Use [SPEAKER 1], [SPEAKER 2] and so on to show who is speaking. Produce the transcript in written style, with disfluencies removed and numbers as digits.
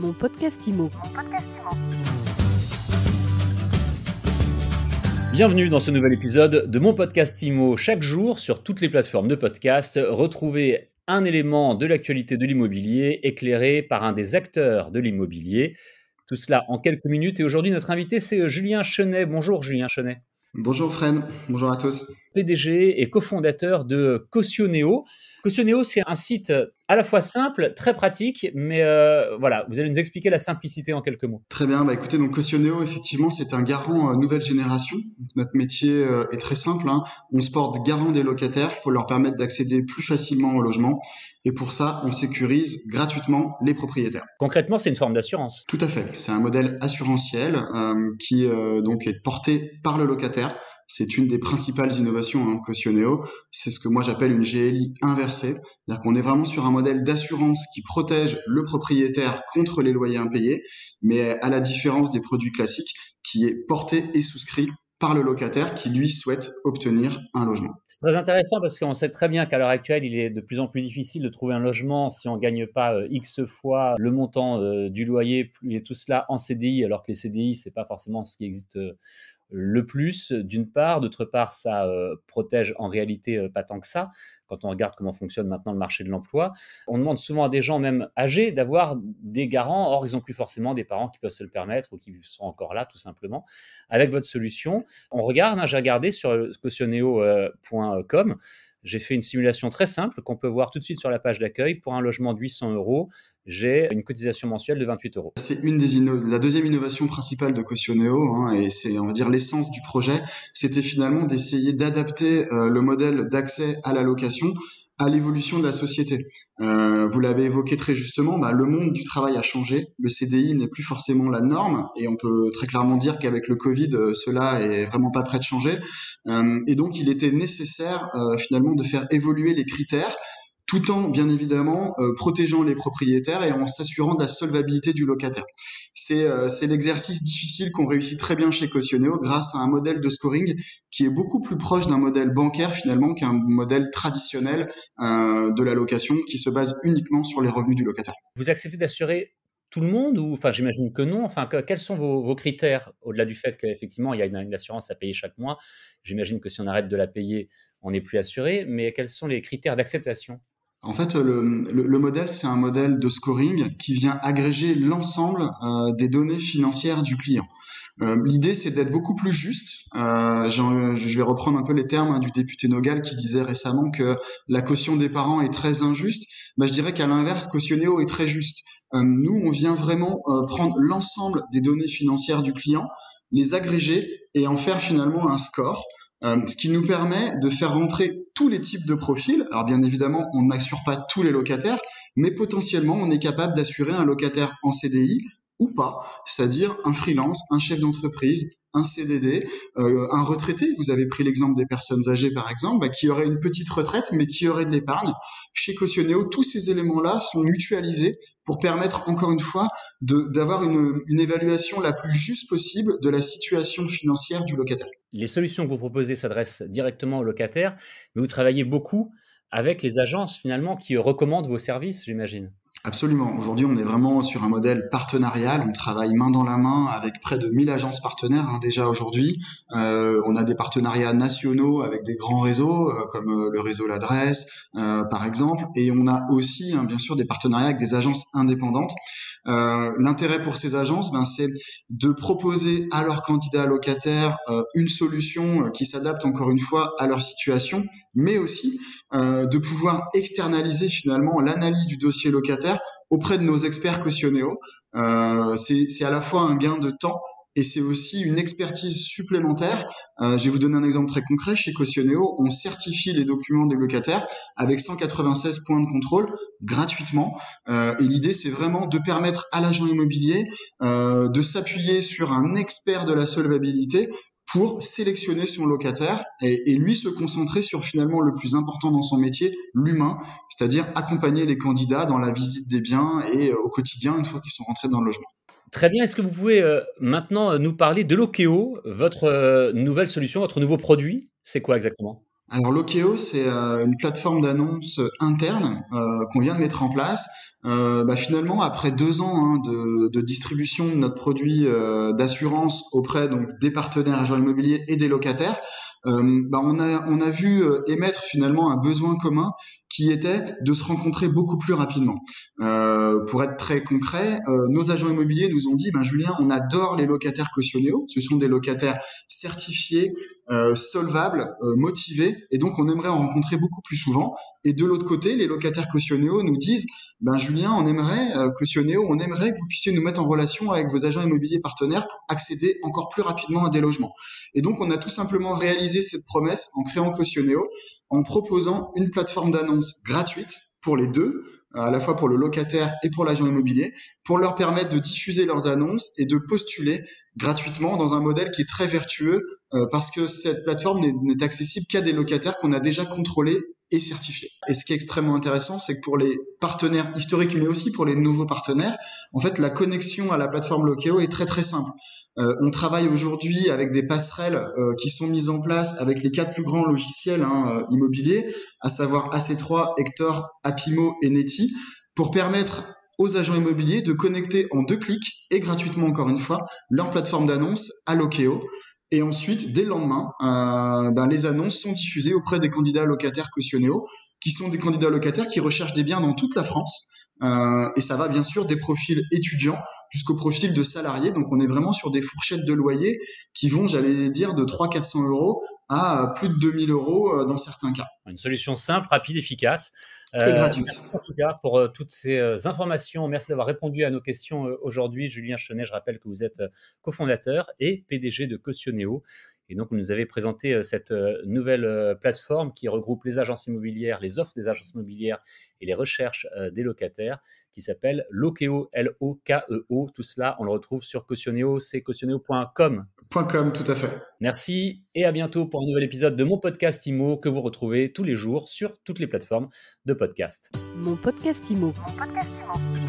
[SPEAKER 1] Mon podcast IMO.
[SPEAKER 2] Bienvenue dans ce nouvel épisode de mon podcast IMO. Chaque jour, sur toutes les plateformes de podcast, retrouvez un élément de l'actualité de l'immobilier éclairé par un des acteurs de l'immobilier. Tout cela en quelques minutes. Et aujourd'hui, notre invité, c'est Julien Chenet. Bonjour Julien Chenet.
[SPEAKER 3] Bonjour Fred, bonjour à tous.
[SPEAKER 2] PDG et cofondateur de Cautioneo. Cautioneo, c'est un site à la fois simple, très pratique, mais voilà, vous allez nous expliquer la simplicité en quelques mots.
[SPEAKER 3] Très bien, écoutez, donc Cautioneo, effectivement, c'est un garant nouvelle génération. Donc, notre métier est très simple, on se porte garant des locataires pour leur permettre d'accéder plus facilement au logement. Et pour ça, on sécurise gratuitement les propriétaires.
[SPEAKER 2] Concrètement, c'est une forme d'assurance.
[SPEAKER 3] Tout à fait, c'est un modèle assurantiel qui donc est porté par le locataire. C'est une des principales innovations Cautioneo. C'est ce que moi j'appelle une GLI inversée. C'est-à-dire qu'on est vraiment sur un modèle d'assurance qui protège le propriétaire contre les loyers impayés, mais à la différence des produits classiques, qui est porté et souscrit par le locataire qui, lui, souhaite obtenir un logement.
[SPEAKER 2] C'est très intéressant parce qu'on sait très bien qu'à l'heure actuelle, il est de plus en plus difficile de trouver un logement si on ne gagne pas X fois le montant du loyer et tout cela en CDI, alors que les CDI, ce n'est pas forcément ce qui existe le plus, d'une part. D'autre part, ça protège en réalité pas tant que ça, quand on regarde comment fonctionne maintenant le marché de l'emploi. On demande souvent à des gens même âgés d'avoir des garants, or ils n'ont plus forcément des parents qui peuvent se le permettre ou qui sont encore là tout simplement. Avec votre solution, on regarde, j'ai regardé sur cautioneo.com, j'ai fait une simulation très simple qu'on peut voir tout de suite sur la page d'accueil. Pour un logement de 800 €, j'ai une cotisation mensuelle de 28 €.
[SPEAKER 3] C'est la deuxième innovation principale de Cautioneo, et c'est, on va dire, l'essence du projet. C'était finalement d'essayer d'adapter le modèle d'accès à la location à l'évolution de la société. Vous l'avez évoqué très justement, le monde du travail a changé. Le CDI n'est plus forcément la norme et on peut très clairement dire qu'avec le Covid, cela est vraiment pas prêt de changer. Et donc, il était nécessaire finalement de faire évoluer les critères tout en, bien évidemment, protégeant les propriétaires et en s'assurant de la solvabilité du locataire. C'est l'exercice difficile qu'on réussit très bien chez Cautioneo grâce à un modèle de scoring qui est beaucoup plus proche d'un modèle bancaire finalement qu'un modèle traditionnel de la location qui se base uniquement sur les revenus du locataire.
[SPEAKER 2] Vous acceptez d'assurer tout le monde ou, enfin, j'imagine que non. Enfin, quels sont vos critères au-delà du fait qu'effectivement il y a une assurance à payer chaque mois? J'imagine que si on arrête de la payer, on n'est plus assuré. Mais quels sont les critères d'acceptation?
[SPEAKER 3] En fait, le modèle, c'est un modèle de scoring qui vient agréger l'ensemble des données financières du client. L'idée, c'est d'être beaucoup plus juste. Je vais reprendre un peu les termes du député Nogal qui disait récemment que la caution des parents est très injuste. Je dirais qu'à l'inverse, Cautioneo est très juste. Nous, on vient vraiment prendre l'ensemble des données financières du client, les agréger et en faire finalement un score. Ce qui nous permet de faire rentrer tous les types de profils. Alors bien évidemment, on n'assure pas tous les locataires, mais potentiellement, on est capable d'assurer un locataire en CDI ou pas, c'est-à-dire un freelance, un chef d'entreprise, un CDD, un retraité. Vous avez pris l'exemple des personnes âgées, par exemple, qui auraient une petite retraite, mais qui auraient de l'épargne. Chez Cautioneo, tous ces éléments-là sont mutualisés pour permettre, encore une fois, d'avoir une évaluation la plus juste possible de la situation financière du locataire.
[SPEAKER 2] Les solutions que vous proposez s'adressent directement aux locataires, mais vous travaillez beaucoup avec les agences, finalement, qui recommandent vos services, j'imagine.
[SPEAKER 3] Absolument. Aujourd'hui, on est vraiment sur un modèle partenarial. On travaille main dans la main avec près de 1000 agences partenaires déjà aujourd'hui. On a des partenariats nationaux avec des grands réseaux comme le réseau L'Adresse, par exemple. Et on a aussi, bien sûr, des partenariats avec des agences indépendantes. L'intérêt pour ces agences, c'est de proposer à leurs candidats locataires une solution qui s'adapte encore une fois à leur situation, mais aussi de pouvoir externaliser finalement l'analyse du dossier locataire auprès de nos experts Cautioneo. C'est à la fois un gain de temps et c'est aussi une expertise supplémentaire. Je vais vous donner un exemple très concret. Chez Cautioneo, on certifie les documents des locataires avec 196 points de contrôle gratuitement. Et l'idée, c'est vraiment de permettre à l'agent immobilier de s'appuyer sur un expert de la solvabilité pour sélectionner son locataire et lui se concentrer sur finalement le plus important dans son métier, l'humain, c'est-à-dire accompagner les candidats dans la visite des biens et au quotidien une fois qu'ils sont rentrés dans le logement.
[SPEAKER 2] Très bien. Est-ce que vous pouvez maintenant nous parler de Lokeo, votre nouvelle solution, votre nouveau produit? C'est quoi exactement?
[SPEAKER 3] Alors Lokeo, c'est une plateforme d'annonce interne qu'on vient de mettre en place. Finalement, après 2 ans de distribution de notre produit d'assurance auprès donc des partenaires agents immobiliers et des locataires, on a vu émettre finalement un besoin commun qui était de se rencontrer beaucoup plus rapidement. Pour être très concret, nos agents immobiliers nous ont dit, Julien, on adore les locataires cautionnéo. Ce sont des locataires certifiés, solvables, motivés, et donc on aimerait en rencontrer beaucoup plus souvent. Et de l'autre côté, les locataires cautionnéo nous disent, Julien, on aimerait, cautionnéo, on aimerait que vous puissiez nous mettre en relation avec vos agents immobiliers partenaires pour accéder encore plus rapidement à des logements. Et donc, on a tout simplement réalisé cette promesse en créant Cautionnéo, en proposant une plateforme d'annonce gratuite pour les deux, à la fois pour le locataire et pour l'agent immobilier, pour leur permettre de diffuser leurs annonces et de postuler gratuitement dans un modèle qui est très vertueux, parce que cette plateforme n'est accessible qu'à des locataires qu'on a déjà contrôlés et certifiés. Et ce qui est extrêmement intéressant, c'est que pour les partenaires historiques, mais aussi pour les nouveaux partenaires, en fait, la connexion à la plateforme Lokeo est très très simple. On travaille aujourd'hui avec des passerelles qui sont mises en place avec les 4 plus grands logiciels immobiliers, à savoir AC3, Hector, Apimo et Neti, pour permettre aux agents immobiliers de connecter en 2 clics et gratuitement encore une fois leur plateforme d'annonce à Lokeo. Et ensuite, dès le lendemain, les annonces sont diffusées auprès des candidats locataires cautionnéo, qui sont des candidats locataires qui recherchent des biens dans toute la France. Et ça va bien sûr des profils étudiants jusqu'au profil de salariés. Donc on est vraiment sur des fourchettes de loyer qui vont, j'allais dire, de 300-400 euros à plus de 2000 euros dans certains cas.
[SPEAKER 2] Une solution simple, rapide, efficace.
[SPEAKER 3] Et gratuite.
[SPEAKER 2] Merci en tout cas pour toutes ces informations. Merci d'avoir répondu à nos questions aujourd'hui. Julien Chenet, je rappelle que vous êtes cofondateur et PDG de Cautionnéo. Et donc, vous nous avez présenté cette nouvelle plateforme qui regroupe les agences immobilières, les offres des agences immobilières et les recherches des locataires, qui s'appelle Lokeo, L-O-K-E-O. Tout cela, on le retrouve sur Cautionnéo, c'est cautionnéo.com.
[SPEAKER 3] .com, tout à fait.
[SPEAKER 2] Merci et à bientôt pour un nouvel épisode de Mon Podcast Immo que vous retrouvez tous les jours sur toutes les plateformes de podcast.
[SPEAKER 1] Mon Podcast Immo.
[SPEAKER 4] Mon podcast Immo.